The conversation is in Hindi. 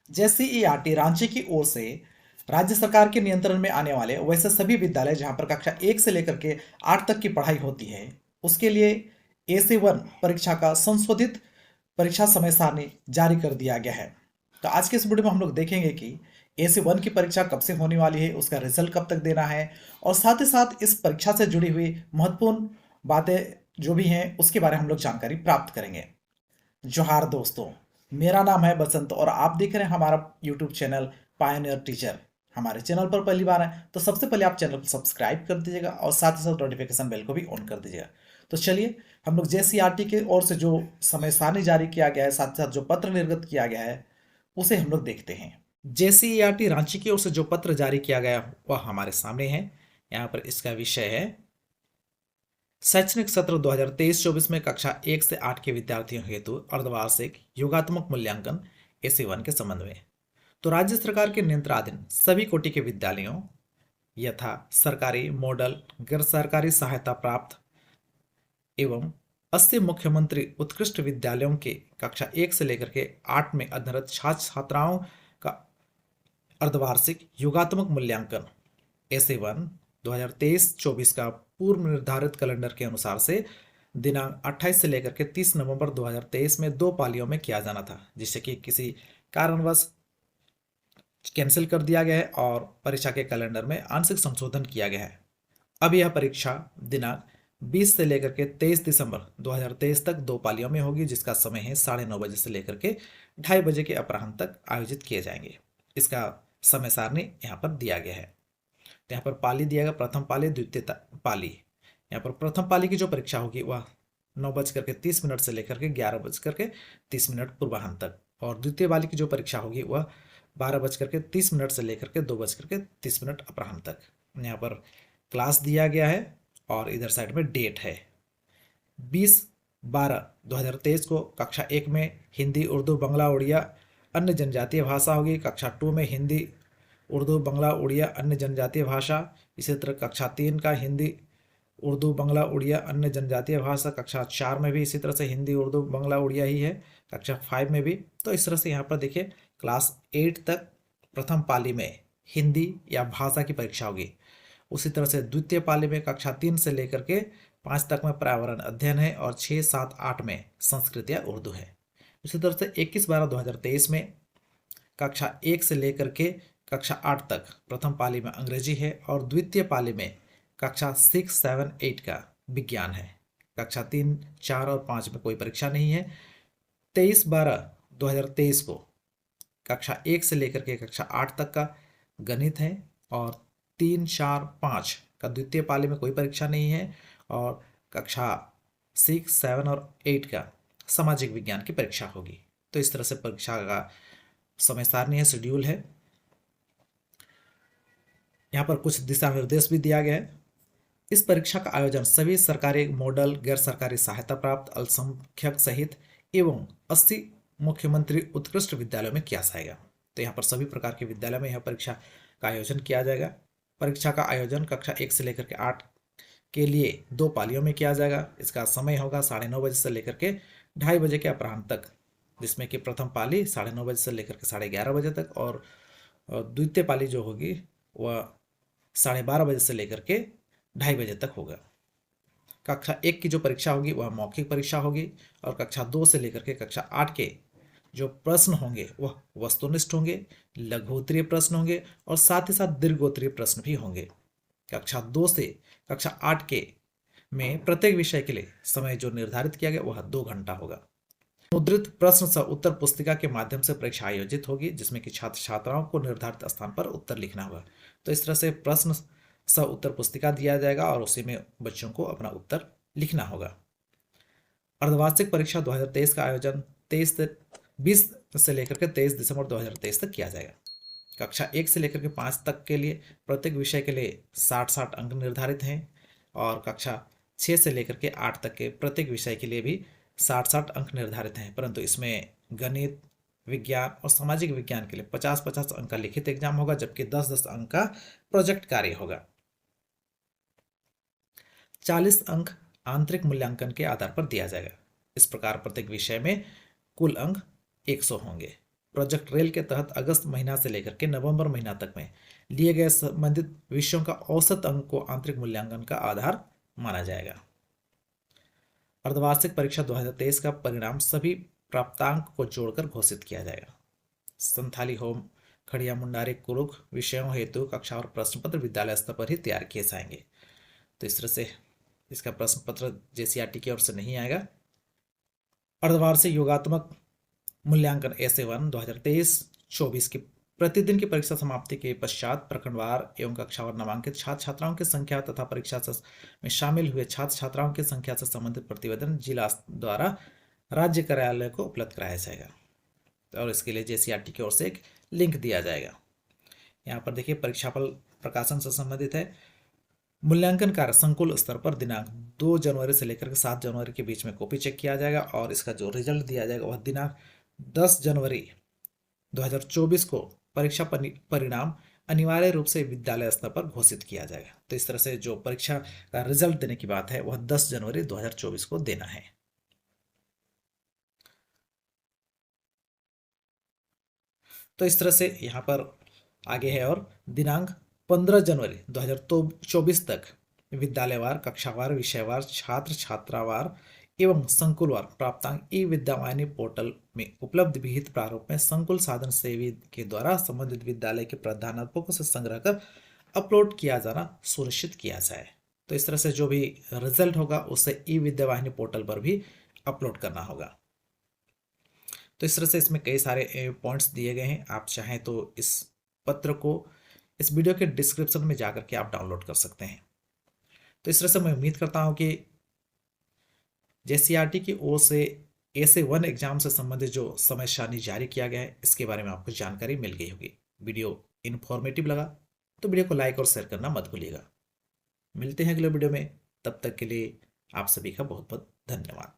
जेसीईआरटी रांची की ओर से राज्य सरकार के नियंत्रण में आने वाले वैसे सभी विद्यालय जहां पर कक्षा 1 से लेकर के 8 तक की पढ़ाई होती है, उसके लिए AC1 परीक्षा का संशोधित परीक्षा समय सारणी जारी कर दिया गया है। तो आज के इस वीडियो में हम लोग देखेंगे कि AC1 की परीक्षा कब से होने वाली है, उसका रिजल्ट कब तक देना है, और साथ ही साथ इस परीक्षा से जुड़ी हुई महत्वपूर्ण बातें जो भी हैं उसके बारे में हम लोग जानकारी प्राप्त करेंगे। जोहार दोस्तों, मेरा नाम है बसंत और आप देख रहे हैं हमारा यूट्यूब चैनल पायनियर टीचर। हमारे चैनल पर पहली बार है तो सबसे पहले आप चैनल को सब्सक्राइब कर दीजिएगा और साथ ही साथ नोटिफिकेशन बेल को भी ऑन कर दीजिएगा। तो चलिए हम लोग जेसीईआरटी की ओर से जो समय सारणी जारी किया गया है, साथ ही साथ जो पत्र निर्गत किया गया है, उसे हम लोग देखते हैं। जेसीईआरटी रांची की ओर से जो पत्र जारी किया गया वह हमारे सामने है। यहाँ पर इसका विषय है शैक्षणिक सत्र 2023-24 में कक्षा 1 से 8 के विद्यार्थियों हेतु अर्धवार्षिक योगात्मक मूल्यांकन AC1 के संबंध में। तो राज्य सरकार के नियंत्रणाधीन सभी कोटि के विद्यालयों यथा सरकारी, मॉडल, गैर सरकारी सहायता प्राप्त एवं 80 मुख्यमंत्री उत्कृष्ट विद्यालयों के कक्षा 1 से लेकर के 8 में अध्ययनरत छात्र छात्राओं का अर्धवार्षिक योगात्मक मूल्यांकन AC1 2023-24 का पूर्व निर्धारित कैलेंडर के अनुसार से दिनांक 28 से लेकर के 30 नवंबर 2023 में 2 पालियों में किया जाना था, जिससे कि किसी कारणवश कैंसिल कर दिया गया है और परीक्षा के कैलेंडर में आंशिक संशोधन किया गया है। अब यह परीक्षा दिनांक 20 से लेकर के 23 दिसंबर 2023 तक 2 पालियों में होगी, जिसका समय है 9:30 बजे से लेकर के 2:30 बजे के अपराह्न तक आयोजित किए जाएंगे। इसका समय सारणी यहाँ पर दिया गया है। तो यहाँ पर पाली दिया गया, प्रथम पाली, द्वितीय पाली। यहाँ पर प्रथम पाली की जो परीक्षा होगी वह 9:30 से लेकर के 11:30 पूर्वाह्न तक, और द्वितीय पाली की जो परीक्षा होगी वह 12:30 से लेकर के 2:30 अपराह्न तक। यहाँ पर क्लास दिया गया है और इधर साइड में डेट है। 20/12/2023 को कक्षा 1 में हिंदी, उर्दू, बांग्ला, उड़िया अन्य जनजातीय भाषा होगी। कक्षा 2 में हिंदी, उर्दू, बांग्ला, उड़िया अन्य जनजातीय भाषा। इसी तरह कक्षा 3 का हिंदी, उर्दू, बांग्ला, उड़िया अन्य जनजातीय भाषा। कक्षा 4 में भी इसी तरह से हिंदी, उर्दू, बांग्ला, उड़िया ही है। कक्षा 5 में भी। तो इस तरह से यहाँ पर देखिए क्लास 8 तक प्रथम पाली में हिंदी या भाषा की परीक्षा होगी। उसी तरह से द्वितीय पाली में कक्षा 3 से लेकर के 5 तक में पर्यावरण अध्ययन है और 6, 7, 8 में संस्कृत या उर्दू है। उसी तरह से 21/12/2023 में कक्षा 1 से लेकर के कक्षा 8 तक प्रथम पाली में अंग्रेजी है और द्वितीय पाली में कक्षा 6, 7, 8 का विज्ञान है। कक्षा 3, 4 और 5 में कोई परीक्षा नहीं है। 23/12/2023 को कक्षा 1 से लेकर के कक्षा 8 तक का गणित है और 3, 4, 5 का द्वितीय पाली में कोई परीक्षा नहीं है, और कक्षा 6, 7 और 8 का सामाजिक विज्ञान की परीक्षा होगी। तो इस तरह से परीक्षा का समय सारणी है, शेड्यूल है। यहाँ पर कुछ दिशा निर्देश भी दिया गया है। इस परीक्षा का आयोजन सभी सरकारी, मॉडल, गैर सरकारी सहायता प्राप्त अल्पसंख्यक सहित एवं 80 मुख्यमंत्री उत्कृष्ट विद्यालयों में किया जाएगा। तो यहाँ पर सभी प्रकार के विद्यालय में यह परीक्षा का आयोजन किया जाएगा। परीक्षा का आयोजन कक्षा 1 से लेकर के 8 के लिए 2 पालियों में किया जाएगा। इसका समय होगा 9:30 बजे से लेकर के 2:30 बजे के अपराह्न तक, जिसमें कि प्रथम पाली 9:30 बजे से लेकर के 11:30 बजे तक, और द्वितीय पाली जो होगी वह 12:30 बजे से लेकर के 2:30 बजे तक होगा। कक्षा 1 की जो परीक्षा होगी वह मौखिक परीक्षा होगी, और कक्षा 2 से लेकर के कक्षा 8 के जो प्रश्न होंगे वह वस्तुनिष्ठ होंगे, लघुत्तरीय प्रश्न होंगे और साथ ही साथ दीर्घोत्तरीय प्रश्न भी होंगे। कक्षा 2 से कक्षा 8 के में प्रत्येक विषय के लिए समय जो निर्धारित किया गया वह 2 घंटा होगा। मुद्रित प्रश्न सह उत्तर पुस्तिका के माध्यम से परीक्षा आयोजित होगी, जिसमें कि छात्र छात्राओं को निर्धारित स्थान पर उत्तर लिखना होगा। तो इस तरह से प्रश्न सह उत्तर पुस्तिका दिया जाएगा और उसी में बच्चों को अपना उत्तर लिखना होगा। अर्धवार्षिक परीक्षा 2023 का आयोजन 20 से लेकर के 23 दिसंबर 2023 तक किया जाएगा। कक्षा 1 से लेकर के 5 तक के लिए प्रत्येक विषय के लिए 60-60 अंक निर्धारित हैं, और कक्षा 6 से लेकर के 8 तक के प्रत्येक विषय के लिए भी 60-60 अंक निर्धारित हैं, परंतु इसमें गणित, विज्ञान और सामाजिक विज्ञान के लिए 50-50 अंक का लिखित एग्जाम होगा, जबकि 10-10 अंक का प्रोजेक्ट कार्य होगा। 40 अंक आंतरिक मूल्यांकन के आधार पर दिया जाएगा। इस प्रकार प्रत्येक विषय में कुल अंक 100 होंगे। प्रोजेक्ट रेल के तहत अगस्त महीना से लेकर के नवंबर महीना तक में लिए गए संबंधित विषयों का औसत अंक को आंतरिक मूल्यांकन का आधार माना जाएगा। अर्धवार्षिक परीक्षा 2023 का परिणाम सभी प्राप्तांक को जोड़कर घोषित किया जाएगा। संथाली होम खड़िया मुंडारी कुरुख विषयों हेतु कक्षा और प्रश्न पत्र विद्यालय स्तर पर ही तैयार किए जाएंगे। तो इस तरह से इसका प्रश्न पत्र जेसीईआरटी की ओर से नहीं आएगा। अर्धवार्षिक योगात्मक मूल्यांकन SA1 2023-24 की प्रतिदिन की परीक्षा समाप्ति के पश्चात प्रखंडवार एवं कक्षावार नामांकित छात्र छात्राओं की संख्या तथा परीक्षा में शामिल हुए छात्र छात्राओं की संख्या से संबंधित प्रतिवेदन जिला द्वारा राज्य कार्यालय को उपलब्ध कराया जाएगा और इसके लिए जेसीईआरटी की ओर से एक लिंक दिया जाएगा। यहाँ पर देखिए परीक्षाफल प्रकाशन से संबंधित है। मूल्यांकन कार्य संकुल स्तर पर दिनांक 2 जनवरी से लेकर के 7 जनवरी के बीच में कॉपी चेक किया जाएगा और इसका जो रिजल्ट दिया जाएगा वह दिनांक 10 जनवरी 2024 को परीक्षा परिणाम अनिवार्य रूप से विद्यालय स्तर पर घोषित किया जाएगा। तो इस तरह से जो परीक्षा का रिजल्ट देने की बात है वह 10 जनवरी 2024 को देना है। तो इस तरह से यहाँ पर आगे है और दिनांक 15 जनवरी 2024 तक विद्यालयवार कक्षावार विषयवार छात्र छात्रावार एवं संकुलवार प्राप्तांक ई विद्यावाहिनी पोर्टल में उपलब्ध विहित प्रारूप में संकुल साधन सेवी के द्वारा संबंधित विद्यालय के प्रधानाध्यापकों से संग्रह कर अपलोड किया जाना सुनिश्चित किया जाए। तो इस तरह से जो भी रिजल्ट होगा उसे ई विद्यावाहिनी पोर्टल पर भी अपलोड करना होगा। तो इस तरह से इसमें कई सारे पॉइंट्स दिए गए हैं। आप चाहें तो इस पत्र को इस वीडियो के डिस्क्रिप्शन में जाकर के आप डाउनलोड कर सकते हैं। तो इस तरह से मैं उम्मीद करता हूं कि जेसीईआरटी की ओर से SA1 एग्जाम से संबंधित जो समय सारणी जारी किया गया है इसके बारे में आपको जानकारी मिल गई होगी। वीडियो इन्फॉर्मेटिव लगा तो वीडियो को लाइक और शेयर करना मत भूलिएगा। मिलते हैं अगले वीडियो में, तब तक के लिए आप सभी का बहुत बहुत धन्यवाद।